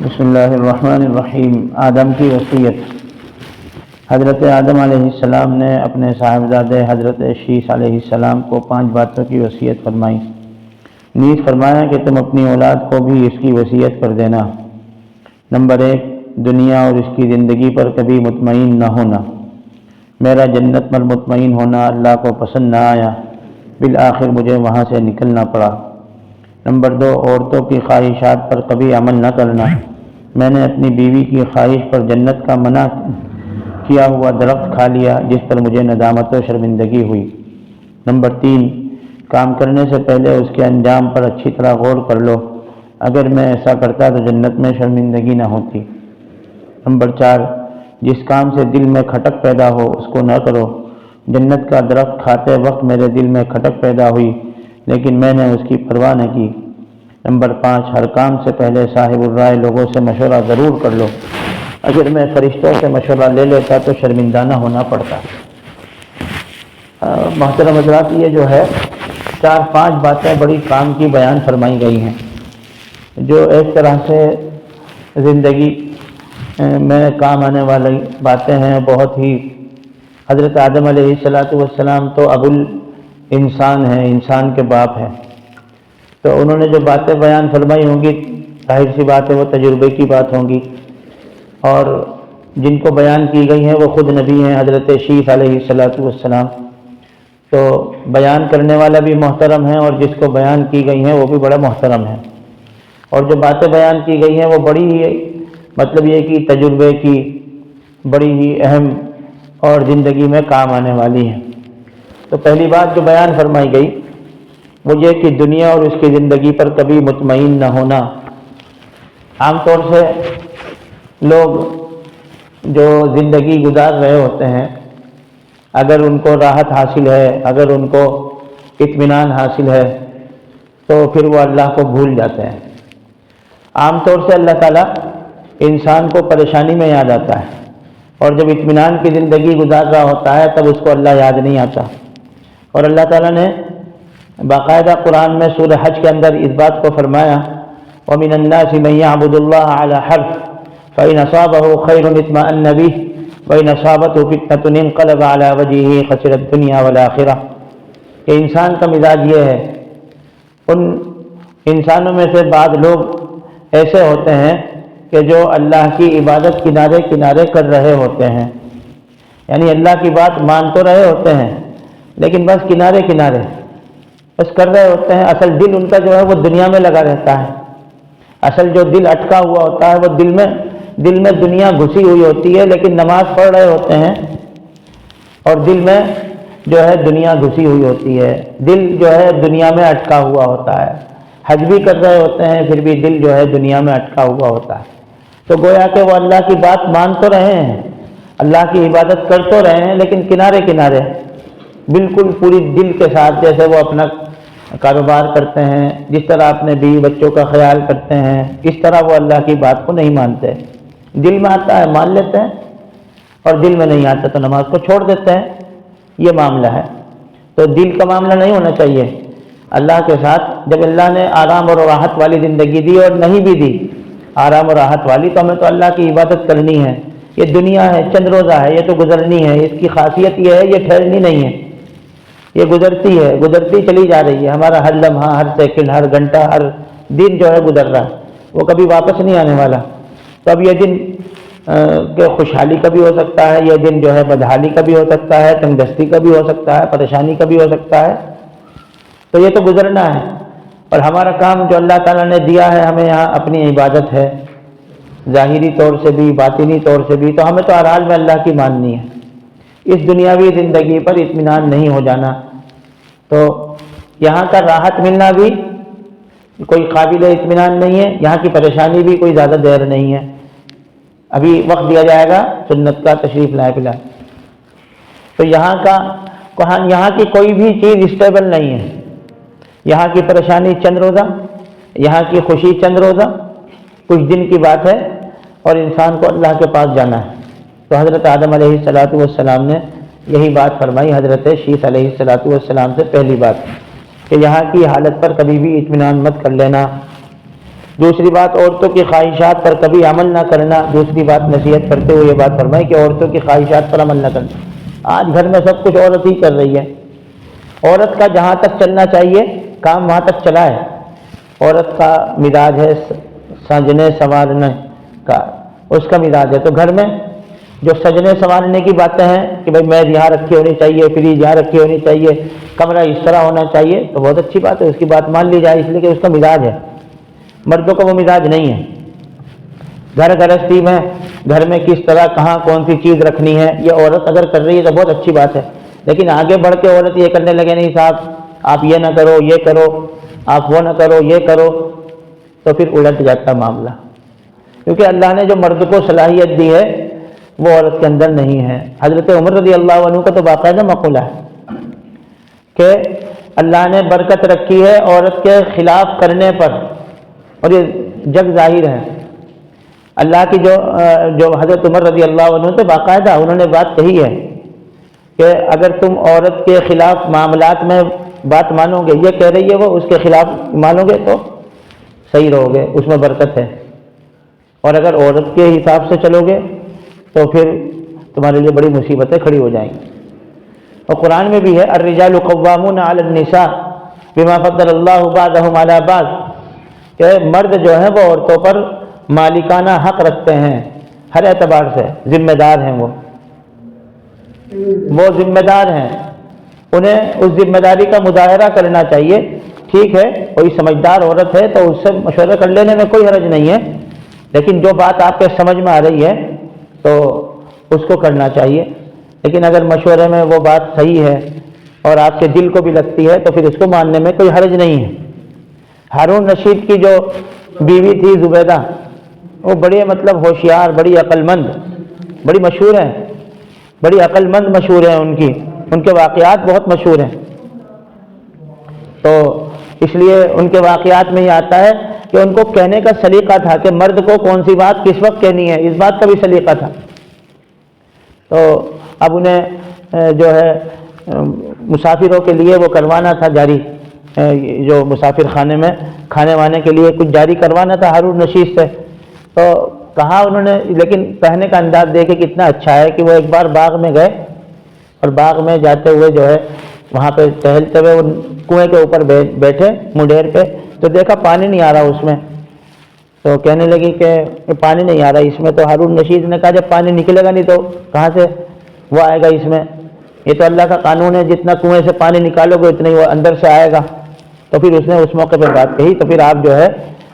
بسم اللہ الرحمن الرحیم۔ آدم کی وصیت۔ حضرت آدم علیہ السلام نے اپنے صاحبزادے حضرت شیث علیہ السلام کو 5 باتوں کی وصیت فرمائی۔ نیز فرمایا کہ تم اپنی اولاد کو بھی اس کی وصیت کر دینا۔ نمبر 1، دنیا اور اس کی زندگی پر کبھی مطمئن نہ ہونا۔ میرا جنت پر مطمئن ہونا اللہ کو پسند نہ آیا، بالآخر مجھے وہاں سے نکلنا پڑا۔ نمبر 2، عورتوں کی خواہشات پر کبھی عمل نہ کرنا۔ میں نے اپنی بیوی کی خواہش پر جنت کا منع کیا ہوا درخت کھا لیا، جس پر مجھے ندامت و شرمندگی ہوئی۔ نمبر 3، کام کرنے سے پہلے اس کے انجام پر اچھی طرح غور کر لو، اگر میں ایسا کرتا تو جنت میں شرمندگی نہ ہوتی۔ نمبر 4، جس کام سے دل میں کھٹک پیدا ہو اس کو نہ کرو۔ جنت کا درخت کھاتے وقت میرے دل میں کھٹک پیدا ہوئی، لیکن میں نے اس کی پرواہ نہ کی۔ نمبر 5، ہر کام سے پہلے صاحب الرائے لوگوں سے مشورہ ضرور کر لو، اگر میں فرشتوں سے مشورہ لے لیتا تو شرمندہ نہ ہونا پڑتا۔ محترم حضرات، یہ جو ہے 4-5 باتیں بڑی کام کی بیان فرمائی گئی ہیں، جو ایک طرح سے زندگی میں کام آنے والی باتیں ہیں۔ بہت ہی حضرت آدم علیہ السلام تو ابو الانسان ہیں، انسان کے باپ ہیں، تو انہوں نے جو باتیں بیان فرمائی ہوں گی، ظاہر سی بات ہے وہ تجربے کی بات ہوں گی، اور جن کو بیان کی گئی ہیں وہ خود نبی ہیں حضرت شیث علیہ السلام۔ تو بیان کرنے والا بھی محترم ہے، اور جس کو بیان کی گئی ہیں وہ بھی بڑا محترم ہے، اور جو باتیں بیان کی گئی ہیں وہ بڑی ہی مطلب یہ کہ تجربے کی، بڑی ہی اہم اور زندگی میں کام آنے والی ہیں۔ تو پہلی بات جو بیان فرمائی گئی وہ یہ کہ دنیا اور اس کی زندگی پر کبھی مطمئن نہ ہونا۔ عام طور سے لوگ جو زندگی گزار رہے ہوتے ہیں، اگر ان کو راحت حاصل ہے، اگر ان کو اطمینان حاصل ہے، تو پھر وہ اللہ کو بھول جاتے ہیں۔ عام طور سے اللہ تعالیٰ انسان کو پریشانی میں یاد آتا ہے، اور جب اطمینان کی زندگی گزار رہا ہوتا ہے تب اس کو اللہ یاد نہیں آتا۔ اور اللہ تعالیٰ نے باقاعدہ قرآن میں سورہ حج کے اندر اس بات کو فرمایا، وَمِنَ النَّاسِ مَن يَعْبُدُ اللَّهَ عَلَى حَرْفٍ فَإِنْ أَصَابَهُ خَيْرٌ اطْمَأَنَّ بِهِ وَإِنْ أَصَابَتْهُ فِتْنَةٌ انقلب عَلَى وَجْهِهِ خَسِرَ الدُّنْيَا وَالْآخِرَةَ۔ کہ انسان کا مزاج یہ ہے، ان انسانوں میں سے بعض لوگ ایسے ہوتے ہیں کہ جو اللہ کی عبادت کنارے کنارے کر رہے ہوتے ہیں، یعنی اللہ کی بات مان تو رہے ہوتے ہیں لیکن بس کنارے کنارے بس کر رہے ہوتے ہیں۔ اصل دل ان کا جو ہے وہ دنیا میں لگا رہتا ہے، اصل جو دل اٹکا ہوا ہوتا ہے وہ دل میں دنیا گھسی ہوئی ہوتی ہے، لیکن نماز پڑھ رہے ہوتے ہیں اور دل میں جو ہے دنیا گھسی ہوئی ہوتی ہے، دل جو ہے دنیا میں اٹکا ہوا ہوتا ہے۔ حج بھی کر رہے ہوتے ہیں پھر بھی دل جو ہے دنیا میں اٹکا ہوا ہوتا ہے۔ تو گویا کہ وہ اللہ کی بات مان تو رہے ہیں، اللہ کی عبادت کر تو رہے ہیں، لیکن کنارے کنارے بالکل پوری دل کے ساتھ، جیسے وہ اپنا کاروبار کرتے ہیں، جس طرح اپنے بیوی بچوں کا خیال کرتے ہیں، اس طرح وہ اللہ کی بات کو نہیں مانتے۔ دل میں آتا ہے مان لیتے ہیں، اور دل میں نہیں آتا تو نماز کو چھوڑ دیتے ہیں۔ یہ معاملہ ہے، تو دل کا معاملہ نہیں ہونا چاہیے اللہ کے ساتھ۔ جب اللہ نے آرام اور راحت والی زندگی دی اور نہیں بھی دی آرام اور راحت والی، تو ہمیں تو اللہ کی عبادت کرنی ہے۔ یہ دنیا ہے، چند روزہ ہے، یہ تو گزرنی ہے۔ اس کی خاصیت یہ ہے یہ ٹھہرنی نہیں ہے، یہ گزرتی ہے، گزرتی چلی جا رہی ہے۔ ہمارا ہر لمحہ، ہر سیکنڈ، ہر گھنٹہ، ہر دن جو ہے گزر رہا ہے، وہ کبھی واپس نہیں آنے والا۔ تو اب یہ دن کہ خوشحالی کا بھی ہو سکتا ہے، یہ دن جو ہے بدحالی کا بھی ہو سکتا ہے، تنگ دستی کا بھی ہو سکتا ہے، پریشانی کا بھی ہو سکتا ہے۔ تو یہ تو گزرنا ہے، اور ہمارا کام جو اللہ تعالیٰ نے دیا ہے ہمیں یہاں اپنی عبادت ہے، ظاہری طور سے بھی باطنی طور سے بھی، تو ہمیں تو ہر حال میں اللہ کی ماننی ہے۔ اس دنیاوی زندگی پر اطمینان نہیں ہو جانا، تو یہاں کا راحت ملنا بھی کوئی قابل اطمینان نہیں ہے، یہاں کی پریشانی بھی کوئی زیادہ دیر نہیں ہے۔ ابھی وقت دیا جائے گا سنت کا، تشریف لائے پلائے۔ تو یہاں کی کوئی بھی چیز اسٹیبل نہیں ہے۔ یہاں کی پریشانی چند روزہ، یہاں کی خوشی چند روزہ، کچھ دن کی بات ہے، اور انسان کو اللہ کے پاس جانا ہے۔ تو حضرت آدم علیہ السلام نے یہی بات فرمائی حضرت شیث علیہ السلام سے، پہلی بات کہ یہاں کی حالت پر کبھی بھی اطمینان مت کر لینا، دوسری بات عورتوں کی خواہشات پر کبھی عمل نہ کرنا. دوسری بات نصیحت کرتے ہوئے یہ بات فرمائی کہ عورتوں کی خواہشات پر عمل نہ کرنا. آج گھر میں سب کچھ عورت ہی کر رہی ہے. عورت کا جہاں تک چلنا چاہیے کام وہاں تک چلا ہے. عورت کا مزاج ہے سجنے سنوارنے کا، اس کا مزاج ہے. تو گھر میں جو سجنے سنوارنے کی باتیں ہیں کہ بھائی میز یہاں رکھی ہونی چاہیے، فریج یہاں رکھی ہونی چاہیے، کمرہ اس طرح ہونا چاہیے، تو بہت اچھی بات ہے، اس کی بات مان لی جائے، اس لیے کہ اس کا مزاج ہے. مردوں کا وہ مزاج نہیں ہے. گھر گرہستی میں گھر میں کس طرح کہاں کون سی چیز رکھنی ہے، یہ عورت اگر کر رہی ہے تو بہت اچھی بات ہے. لیکن آگے بڑھ کے عورت یہ کرنے لگے نہیں صاحب آپ یہ نہ کرو، یہ کرو، آپ وہ نہ کرو، یہ کرو، تو پھر الٹ جاتا معاملہ. کیونکہ اللہ نے جو مرد کو صلاحیت دی ہے وہ عورت کے اندر نہیں ہے. حضرت عمر رضی اللہ عنہ کا تو باقاعدہ مقولہ ہے کہ اللہ نے برکت رکھی ہے عورت کے خلاف کرنے پر، اور یہ جگ ظاہر ہے. اللہ کی جو حضرت عمر رضی اللہ عنہ تو باقاعدہ انہوں نے بات کہی ہے کہ اگر تم عورت کے خلاف معاملات میں بات مانو گے، یہ کہہ رہی ہے وہ، اس کے خلاف مانو گے تو صحیح رہو گے، اس میں برکت ہے. اور اگر عورت کے حساب سے چلو گے تو پھر تمہارے لیے بڑی مصیبتیں کھڑی ہو جائیں گی. اور قرآن میں بھی ہے الرجال قوامون علی النساء بما فضل اللہ بعضهم علی بعض، کہ مرد جو ہیں وہ عورتوں پر مالکانہ حق رکھتے ہیں، ہر اعتبار سے ذمہ دار ہیں. وہ ذمہ دار ہیں، انہیں اس ذمہ داری کا مظاہرہ کرنا چاہیے. ٹھیک ہے کوئی سمجھدار عورت ہے تو اس سے مشورہ کر لینے میں کوئی حرج نہیں ہے، لیکن جو بات آپ کے سمجھ میں آ رہی ہے تو اس کو کرنا چاہیے. لیکن اگر مشورے میں وہ بات صحیح ہے اور آپ کے دل کو بھی لگتی ہے تو پھر اس کو ماننے میں کوئی حرج نہیں ہے. ہارون رشید کی جو بیوی تھی زبیدہ، وہ بڑی مطلب ہوشیار، بڑی عقل مند، بڑی مشہور ہیں، بڑی عقل مند مشہور ہیں، ان کے واقعات بہت مشہور ہیں. تو اس لیے ان کے واقعات میں یہ آتا ہے کہ ان کو کہنے کا سلیقہ تھا کہ مرد کو کون سی بات کس وقت کہنی ہے، اس بات کا بھی سلیقہ تھا. تو اب انہیں جو ہے مسافروں کے لیے وہ کروانا تھا جاری، جو مسافر خانے میں کھانے وانے کے لیے کچھ جاری کروانا تھا ہارون رشید سے. تو کہا انہوں نے، لیکن کہنے کا انداز دیکھے کتنا اچھا ہے کہ وہ ایک بار باغ میں گئے اور باغ میں جاتے ہوئے جو ہے وہاں پہ ٹہلتے ہوئے کنویں کے اوپر بیٹھے منڈیر پہ، تو دیکھا پانی نہیں آ رہا اس میں. تو کہنے لگی کہ پانی نہیں آ رہا اس میں. تو ہارون رشید نے کہا جب پانی نکلے گا نہیں تو کہاں سے وہ آئے گا اس میں، یہ تو اللہ کا قانون ہے، جتنا کنویں سے پانی نکالو گے اتنا ہی وہ اندر سے آئے گا. تو پھر اس نے اس موقع پہ بات کہی. تو پھر آپ جو ہے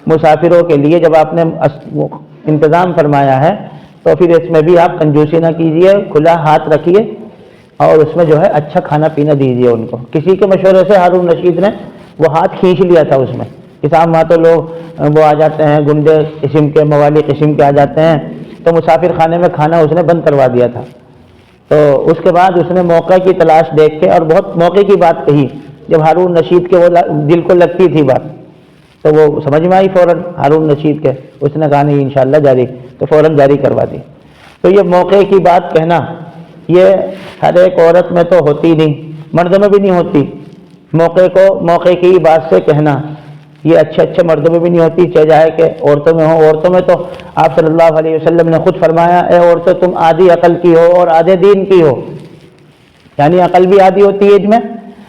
مسافروں کے لیے جب آپ نے انتظام فرمایا ہے تو پھر اس میں بھی آپ کنجوسی نہ کیجیے، کھلا ہاتھ رکھیے اور اس میں جو ہے اچھا کھانا پینا دیجیے ان کو. کسی کے مشورے سے ہارون رشید نے وہ ہاتھ کھینچ لیا تھا اس میں کہ صاحب وہاں تو لوگ وہ آ جاتے ہیں، گنڈے قسم کے، موالی قسم کے آ جاتے ہیں، تو مسافر خانے میں کھانا اس نے بند کروا دیا تھا. تو اس کے بعد اس نے موقع کی تلاش دیکھ کے اور بہت موقع کی بات کہی. جب ہارون رشید کے وہ دل کو لگتی تھی بات تو وہ سمجھ میں آئی فوراً ہارون رشید کے، اس نے کہا نہیں انشاءاللہ جاری، تو فوراً جاری کروا دی. تو یہ موقع کی بات کہنا یہ ہر ایک عورت میں تو ہوتی نہیں، مردوں میں بھی نہیں ہوتی. موقع کی بات سے کہنا یہ اچھے مردوں میں بھی نہیں ہوتی، چاہے کہ عورتوں میں ہو. عورتوں میں تو آپ صلی اللہ علیہ وسلم نے خود فرمایا اے عورتوں تم آدھی عقل کی ہو اور آدھے دین کی ہو، یعنی عقل بھی آدھی ہوتی ہے میں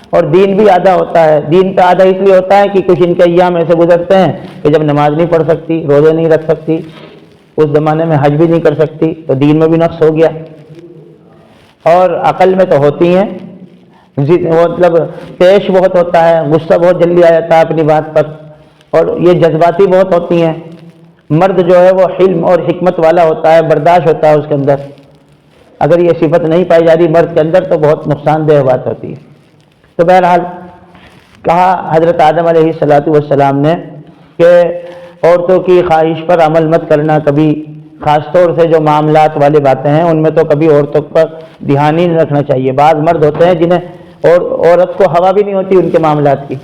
اور دین بھی آدھا ہوتا ہے. دین پہ آدھا اس لیے ہوتا ہے کہ کچھ ان کے ایام ایسے گزرتے ہیں کہ جب نماز نہیں پڑھ سکتی، روزے نہیں رکھ سکتی، اس زمانے میں حج بھی نہیں کر سکتی، تو دین میں بھی نقص ہو گیا. اور عقل میں تو ہوتی ہیں، مطلب پیش بہت ہوتا ہے، غصہ بہت جلدی آ جاتا ہے اپنی بات پر، اور یہ جذباتی بہت ہوتی ہیں. مرد جو ہے وہ حلم اور حکمت والا ہوتا ہے، برداشت ہوتا ہے اس کے اندر. اگر یہ صفت نہیں پائی جاتی مرد کے اندر تو بہت نقصان دہ بات ہوتی ہے. تو بہرحال کہا حضرت آدم علیہ السلام نے کہ عورتوں کی خواہش پر عمل مت کرنا کبھی، خاص طور سے جو معاملات والی باتیں ہیں ان میں تو کبھی عورتوں پر دھیان ہی نہیں رکھنا چاہیے. بعض مرد ہوتے ہیں جنہیں اور عورت کو ہوا بھی نہیں ہوتی ان کے معاملات کی،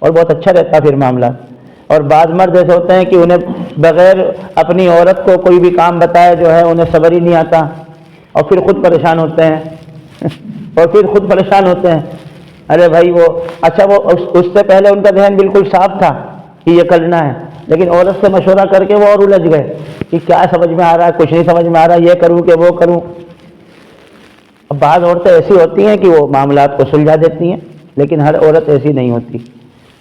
اور بہت اچھا رہتا پھر معاملات. اور بعض مرد ایسے ہوتے ہیں کہ انہیں بغیر اپنی عورت کو کوئی بھی کام بتائے جو ہے انہیں صبر ہی نہیں آتا، اور پھر خود پریشان ہوتے ہیں. ارے بھائی وہ اچھا وہ اس سے پہلے ان کا ذہن بالکل صاف تھا کہ یہ کرنا ہے، لیکن عورت سے مشورہ کر کے وہ اور الجھ گئے کہ کیا سمجھ میں آ رہا ہے، کچھ نہیں سمجھ میں آ رہا، یہ کروں کہ وہ کروں۔ اب بعض عورتیں ایسی ہوتی ہیں کہ وہ معاملات کو سلجھا دیتی ہیں، لیکن ہر عورت ایسی نہیں ہوتی۔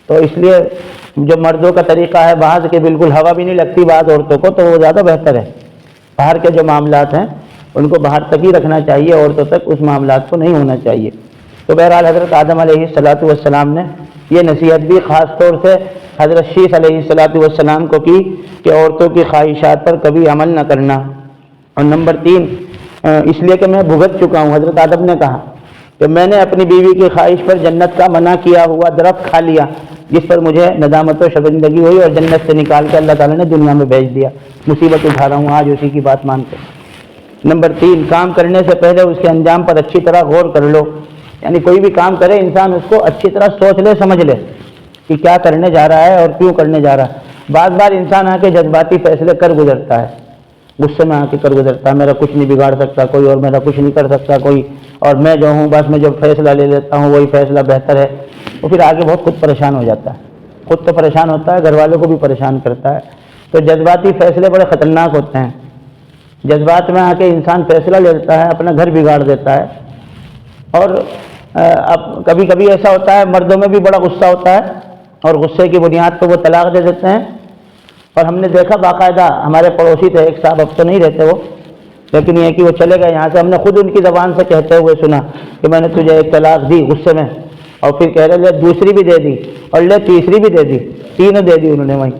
تو اس لیے جو مردوں کا طریقہ ہے بعض کے بالکل ہوا بھی نہیں لگتی بعض عورتوں کو، تو وہ زیادہ بہتر ہے۔ باہر کے جو معاملات ہیں ان کو باہر تک ہی رکھنا چاہیے، عورتوں تک اس معاملات کو نہیں ہونا چاہیے۔ تو بہرحال حضرت آدم علیہ السلام نے یہ نصیحت بھی خاص طور سے حضرت شیث علیہ السلام کو کی کہ عورتوں کی خواہشات پر کبھی عمل نہ کرنا۔ اور نمبر 3، اس لیے کہ میں بھگت چکا ہوں، حضرت آدم نے کہا کہ میں نے اپنی بیوی کی خواہش پر جنت کا منع کیا ہوا درخت کھا لیا، جس پر مجھے ندامت و شرمندگی ہوئی اور جنت سے نکال کے اللہ تعالیٰ نے دنیا میں بھیج دیا، مصیبت اٹھا رہا ہوں آج اسی کی بات مان کے۔ نمبر 3، کام کرنے سے پہلے اس کے انجام پر اچھی طرح غور کر لو، یعنی کوئی بھی کام کرے انسان اس کو اچھی طرح سوچ لے، سمجھ لے کہ کیا کرنے جا رہا ہے اور کیوں کرنے جا رہا ہے۔ بعض بار انسان آ کے جذباتی فیصلے کر گزرتا ہے، غصے میں آ کے کر گزرتا ہے، میرا کچھ نہیں بگاڑ سکتا کوئی اور میرا کچھ نہیں کر سکتا کوئی، اور میں جو ہوں بس میں جو فیصلہ لے لیتا ہوں وہی فیصلہ بہتر ہے۔ وہ پھر آگے بہت خود پریشان ہو جاتا ہے، خود تو پریشان ہوتا ہے، گھر والوں کو بھی پریشان کرتا ہے۔ تو جذباتی فیصلے بڑے خطرناک ہوتے ہیں، جذبات میں آ کے انسان فیصلہ لے لیتا ہے، اپنا گھر بگاڑ دیتا ہے۔ اور اب کبھی کبھی ایسا ہوتا ہے مردوں میں بھی بڑا غصہ ہوتا ہے، اور غصے کی بنیاد پہ وہ طلاق دے دیتے ہیں۔ اور ہم نے دیکھا باقاعدہ، ہمارے پڑوسی تھے ایک صاحب، اب تو نہیں رہتے وہ، لیکن یہ کہ وہ چلے گئے یہاں سے، ہم نے خود ان کی زبان سے کہتے ہوئے سنا کہ میں نے تجھے ایک طلاق دی غصے میں، اور پھر کہہ رہے لے دوسری بھی دے دی، اور لے تیسری بھی دے دی، تینوں دے دی انہوں نے وہیں،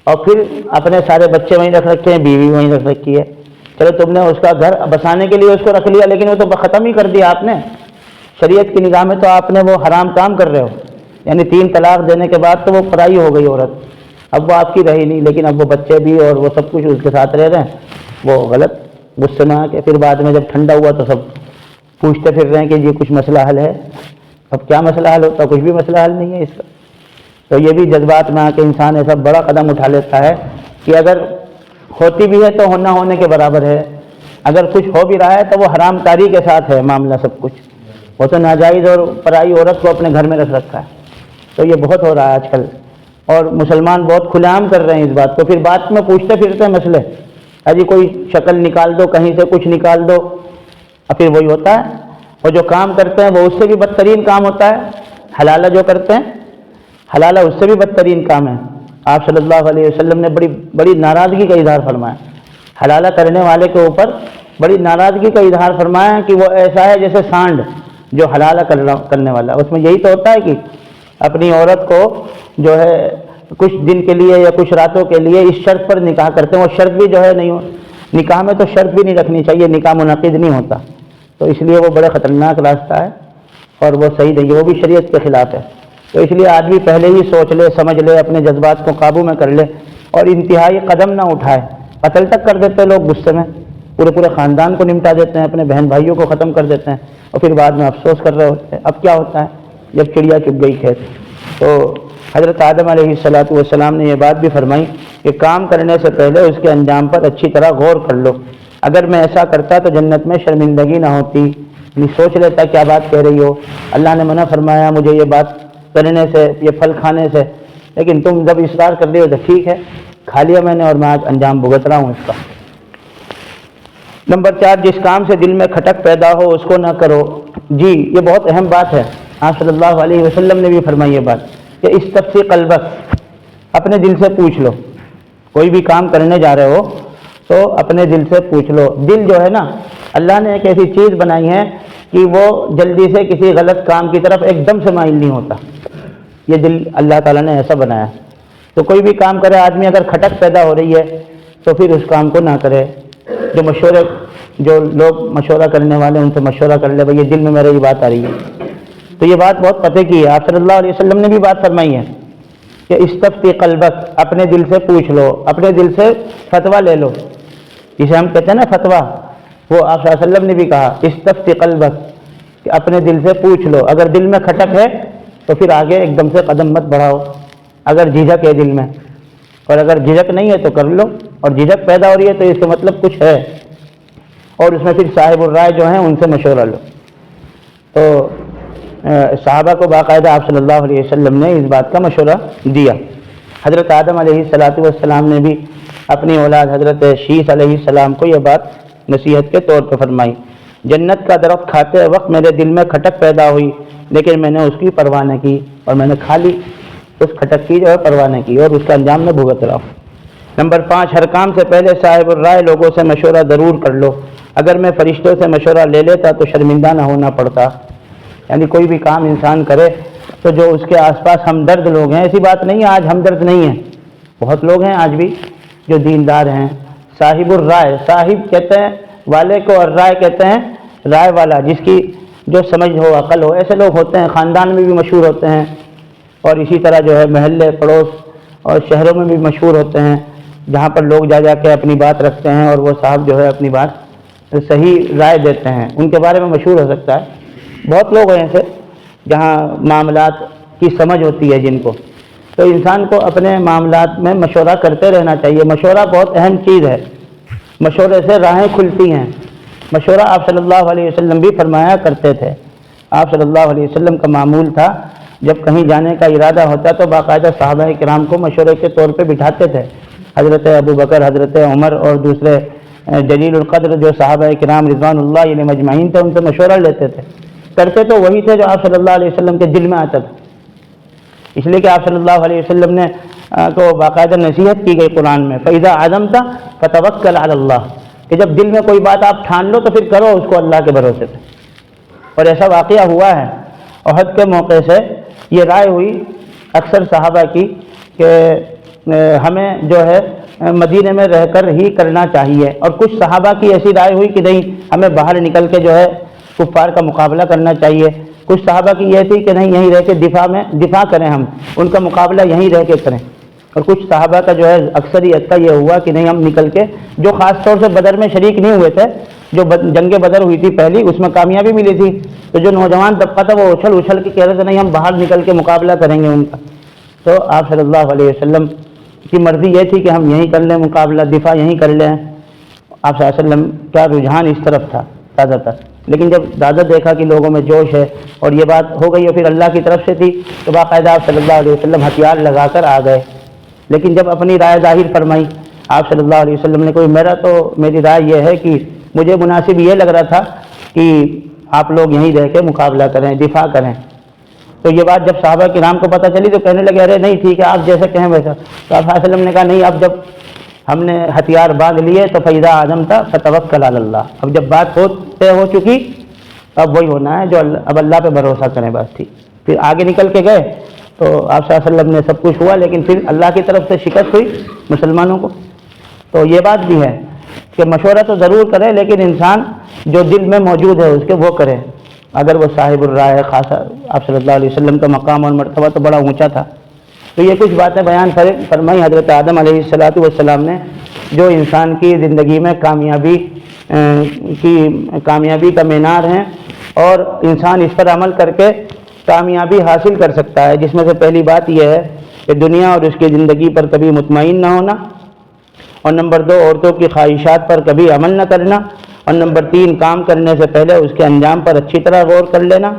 اور پھر اپنے سارے بچے وہیں رکھ رکھے ہیں، بیوی وہیں رکھ رکھی ہے۔ چلو تم نے اس کا گھر بسانے کے لیے اس کو رکھ لیا، لیکن وہ تو ختم ہی کر دیا آپ نے، شریعت کی نگاہ میں تو آپ نے وہ حرام کام کر رہے ہو، یعنی 3 طلاق دینے کے بعد تو وہ پرائی ہو گئی عورت، اب وہ آپ کی رہی نہیں، لیکن اب وہ بچے بھی اور وہ سب کچھ اس کے ساتھ رہ رہے ہیں، وہ غلط غصے میں آ کے پھر بعد میں جب ٹھنڈا ہوا تو سب پوچھتے پھر رہے ہیں کہ یہ کچھ مسئلہ حل ہے۔ اب کیا مسئلہ حل ہوتا ہے؟ کچھ بھی مسئلہ حل نہیں ہے اس کا۔ تو یہ بھی جذبات میں آ کے انسان ایسا بڑا قدم اٹھا لیتا ہے کہ اگر ہوتی بھی ہے تو نہ ہونے کے برابر ہے، اگر کچھ ہو بھی رہا ہے تو وہ حرام کاری کے ساتھ ہے معاملہ سب کچھ، وہ تو ناجائز اور پرائی عورت کو اپنے گھر میں رکھ رکھا ہے۔ تو یہ بہت ہو رہا ہے آج کل، اور مسلمان بہت کھلے عام کر رہے ہیں اس بات کو، پھر بات میں پوچھتے پھرتے ہیں مسئلے، جی کوئی شکل نکال دو، کہیں سے کچھ نکال دو، اور پھر وہی ہوتا ہے۔ اور جو کام کرتے ہیں وہ اس سے بھی بدترین کام ہوتا ہے، حلالہ جو کرتے ہیں، حلالہ اس سے بھی بدترین کام ہے۔ آپ صلی اللہ علیہ وسلم نے بڑی ناراضگی کا اظہار فرمایا، حلالہ کرنے والے کے اوپر بڑی ناراضگی کا اظہار فرمایا کہ وہ ایسا ہے جیسے سانڈ جو حلالہ کرنے والا، اس میں یہی تو ہوتا ہے کہ اپنی عورت کو جو ہے کچھ دن کے لیے یا کچھ راتوں کے لیے اس شرط پر نکاح کرتے ہیں، وہ شرط بھی جو ہے نہیں، نکاح میں تو شرط بھی نہیں رکھنی چاہیے، نکاح منعقد نہیں ہوتا، تو اس لیے وہ بڑے خطرناک راستہ ہے اور وہ صحیح نہیں ہے، وہ بھی شریعت کے خلاف ہے۔ تو اس لیے آدمی پہلے ہی سوچ لے، سمجھ لے، اپنے جذبات کو قابو میں کر لے، اور انتہائی قدم نہ اٹھائے۔ قتل تک کر دیتے لوگ غصے میں، پورے خاندان کو نمٹا دیتے ہیں، اپنے بہن بھائیوں کو ختم کر دیتے ہیں، اور پھر بعد میں افسوس کر رہے ہوتے ہیں۔ اب کیا ہوتا ہے جب چڑیا چگ گئی کھیت؟ تو حضرت آدم علیہ السلام نے یہ بات بھی فرمائی کہ کام کرنے سے پہلے اس کے انجام پر اچھی طرح غور کر لو، اگر میں ایسا کرتا تو جنت میں شرمندگی نہ ہوتی، یعنی سوچ لیتا کیا بات کہہ رہی ہو، اللہ نے منع فرمایا مجھے یہ بات کرنے سے، یہ پھل کھانے سے، لیکن تم جب اصرار کر رہی ہو تو ٹھیک ہے، کھا لیا میں نے اور میں آج انجام بھگت رہا ہوں اس کا۔ نمبر 4، جس کام سے دل میں کھٹک پیدا ہو اس کو نہ کرو۔ جی یہ بہت اہم بات ہے، آپ صلی اللہ علیہ وسلم نے بھی فرمائی یہ بات کہ استفسی قلبک، اپنے دل سے پوچھ لو، کوئی بھی کام کرنے جا رہے ہو تو اپنے دل سے پوچھ لو۔ دل جو ہے نا، اللہ نے ایک ایسی چیز بنائی ہے کہ وہ جلدی سے کسی غلط کام کی طرف ایک دم سے مائل نہیں ہوتا، یہ دل اللہ تعالیٰ نے ایسا بنایا۔ تو کوئی بھی کام کرے آدمی، اگر کھٹک پیدا ہو رہی ہے تو پھر اس کام کو نہ کرے۔ جو لوگ مشورہ کرنے والے ان سے مشورہ کر لے، بھائی یہ دل میں میرے یہ بات آ رہی ہے، تو یہ بات بہت پتے کی ہے، آپ صلی اللہ علیہ وسلم نے بھی بات فرمائی ہے کہ استفتی قلبک، اپنے دل سے پوچھ لو، اپنے دل سے فتویٰ لے لو، جسے ہم کہتے ہیں نا فتویٰ، وہ آپ صلی اللہ علیہ وسلم نے بھی کہا استفتی قلبک، کہ اپنے دل سے پوچھ لو، اگر دل میں کھٹک ہے تو پھر آگے ایک دم سے قدم مت بڑھاؤ، اگر جھجک ہے دل میں، اور اگر جھجک نہیں ہے تو کر لو، اور جھجک پیدا ہو رہی ہے تو اس کا مطلب کچھ ہے، اور اس میں پھر صاحب الرائے جو ہیں ان سے مشورہ لو۔ تو صحابہ کو باقاعدہ آپ صلی اللہ علیہ وسلم نے اس بات کا مشورہ دیا۔ حضرت آدم علیہ السلام نے بھی اپنی اولاد حضرت شیث علیہ السلام کو یہ بات نصیحت کے طور پر فرمائی، جنت کا درخت کھاتے وقت میرے دل میں کھٹک پیدا ہوئی، لیکن میں نے اس کی پرواہ نہ کی اور میں نے کھا لی، اس کھٹک کی جو ہے پرواہ نہ کی اور اس کا انجام میں بھگت رہا ہوں۔ نمبر 5، ہر کام سے پہلے صاحب الرائے لوگوں سے مشورہ ضرور کر لو۔ اگر میں فرشتوں سے مشورہ لے لیتا تو شرمندہ نہ ہونا پڑتا۔ یعنی کوئی بھی کام انسان کرے تو جو اس کے آس پاس ہمدرد لوگ ہیں، ایسی بات نہیں ہے آج ہمدرد نہیں ہیں، بہت لوگ ہیں آج بھی جو دیندار ہیں۔ صاحب الرائے، صاحب کہتے ہیں والے کو اور رائے کہتے ہیں رائے والا، جس کی جو سمجھ ہو عقل ہو، ایسے لوگ ہوتے ہیں، خاندان میں بھی مشہور ہوتے ہیں اور اسی طرح جو ہے محلے پڑوس اور شہروں میں بھی مشہور ہوتے ہیں، جہاں پر لوگ جا کے اپنی بات رکھتے ہیں اور وہ صاحب جو ہے اپنی بات صحیح رائے دیتے ہیں، ان کے بارے میں مشہور ہو سکتا ہے۔ بہت لوگ ہیں ایسے جہاں معاملات کی سمجھ ہوتی ہے جن کو، تو انسان کو اپنے معاملات میں مشورہ کرتے رہنا چاہیے۔ مشورہ بہت اہم چیز ہے، مشورے سے راہیں کھلتی ہیں۔ مشورہ آپ صلی اللہ علیہ وسلم بھی فرمایا کرتے تھے۔ آپ صلی اللہ علیہ وسلم کا معمول تھا جب کہیں جانے کا ارادہ ہوتا تو باقاعدہ صحابہ کرام کو مشورے کے طور پہ بٹھاتے تھے۔ حضرت ابو بکر، حضرت عمر اور دوسرے جلیل القدر جو صحابہ کرام رضوان اللہ علیہ مجمعین تھے، ان سے مشورہ لیتے تھے، کرتے تو وہی تھے جو آپ صلی اللہ علیہ وسلم کے دل میں آتا تھا۔ اس لیے کہ آپ صلی اللہ علیہ وسلم نے کو باقاعدہ نصیحت کی گئی قرآن میں، فَإِذَا عَزَمْتَ فَتَوَكَّلْ عَلَى اللَّهِ، کہ جب دل میں کوئی بات آپ ٹھان لو تو پھر کرو اس کو اللہ کے بھروسے پہ۔ اور ایسا واقعہ ہوا ہے، احد کے موقع سے یہ رائے ہوئی اکثر صحابہ کی کہ ہمیں جو ہے مدینے میں رہ کر ہی کرنا چاہیے، اور کچھ صحابہ کی ایسی رائے ہوئی کہ نہیں ہمیں باہر نکل کے جو ہے کفار کا مقابلہ کرنا چاہیے۔ کچھ صحابہ کی یہ تھی کہ نہیں یہیں رہ کے دفاع کریں، ہم ان کا مقابلہ یہیں رہ کے کریں۔ اور کچھ صحابہ کا جو ہے اکثریت کا یہ ہوا کہ نہیں ہم نکل کے، جو خاص طور سے بدر میں شریک نہیں ہوئے تھے، جو جنگ بدر ہوئی تھی پہلی، اس میں کامیابی ملی تھی، تو جو نوجوان طبقہ تھا وہ اچھل کے کہہ رہے تھے نہیں ہم باہر نکل کے مقابلہ کریں گے ان کا۔ تو آپ صلی اللہ علیہ وسلم کی مرضی یہ تھی کہ ہم یہیں کر لیں مقابلہ، دفاع یہیں کر لیں۔ آپ صلی اللہ علیہ وسلم کا رجحان اس طرف تھا زیادہ تر، لیکن جب زیادہ دیکھا کہ لوگوں میں جوش ہے اور یہ بات ہو گئی اور پھر اللہ کی طرف سے تھی، تو باقاعدہ آپ صلی اللہ علیہ وسلم ہتھیار لگا کر آ گئے۔ لیکن جب اپنی رائے ظاہر فرمائی آپ صلی اللہ علیہ وسلم نے، میری رائے یہ ہے کہ مجھے مناسب یہ لگ رہا تھا کہ آپ لوگ یہیں رہ کے مقابلہ کریں، دفاع کریں۔ تو یہ بات جب صحابہ کرام کو پتہ چلی تو کہنے لگے ارے نہیں ٹھیک ہے آپ جیسا کہیں ویسا۔ تو آپ صلی اللہ علیہ وسلم نے کہا نہیں، اب جب ہم نے ہتھیار باندھ لیے تو فَإِذَا عَزَمْتَ فَتَوَكَّلْ عَلَى اللَّهِ، اب جب بات ہو چکی اب وہی ہونا ہے جو اب اللہ پہ بھروسہ کریں بس ٹھیک۔ پھر آگے نکل کے گئے تو آپ صلی اللہ علیہ وسلم نے سب کچھ ہوا، لیکن پھر اللہ کی طرف سے شکست ہوئی مسلمانوں کو۔ تو یہ بات بھی ہے کہ مشورہ تو ضرور کرے، لیکن انسان جو دل میں موجود ہے اس کے وہ کرے۔ اگر وہ صاحب الرائے، خاصا آپ صلی اللہ علیہ وسلم کا مقام اور مرتبہ تو بڑا اونچا تھا۔ تو یہ کچھ باتیں بیان فرمائی حضرت آدم علیہ السلام نے، جو انسان کی زندگی میں کامیابی کا مینار ہیں، اور انسان اس پر عمل کر کے کامیابی حاصل کر سکتا ہے، جس میں سے پہلی بات یہ ہے کہ دنیا اور اس کی زندگی پر کبھی مطمئن نہ ہونا، اور نمبر 2 عورتوں کی خواہشات پر کبھی عمل نہ کرنا، اور نمبر 3 کام کرنے سے پہلے اس کے انجام پر اچھی طرح غور کر لینا،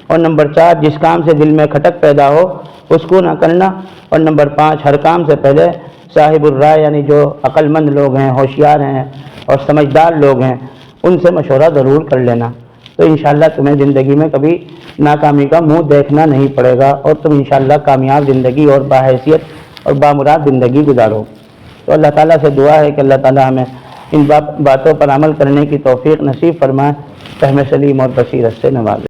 اور نمبر 4 جس کام سے دل میں کھٹک پیدا ہو اس کو نہ کرنا، اور نمبر 5 ہر کام سے پہلے صاحب الرائے یعنی جو عقل مند لوگ ہیں، ہوشیار ہیں اور سمجھدار لوگ ہیں، ان سے مشورہ ضرور کر لینا۔ تو انشاءاللہ تمہیں زندگی میں کبھی ناکامی کا منہ دیکھنا نہیں پڑے گا، اور تم انشاءاللہ کامیاب زندگی اور باحیثیت اور بامراد زندگی گزارو۔ تو اللہ تعالیٰ سے دعا ہے کہ اللہ تعالیٰ ہمیں ان باتوں پر عمل کرنے کی توفیق نصیب فرمائے، فہم سلیم اور بصیرت سے نوازے۔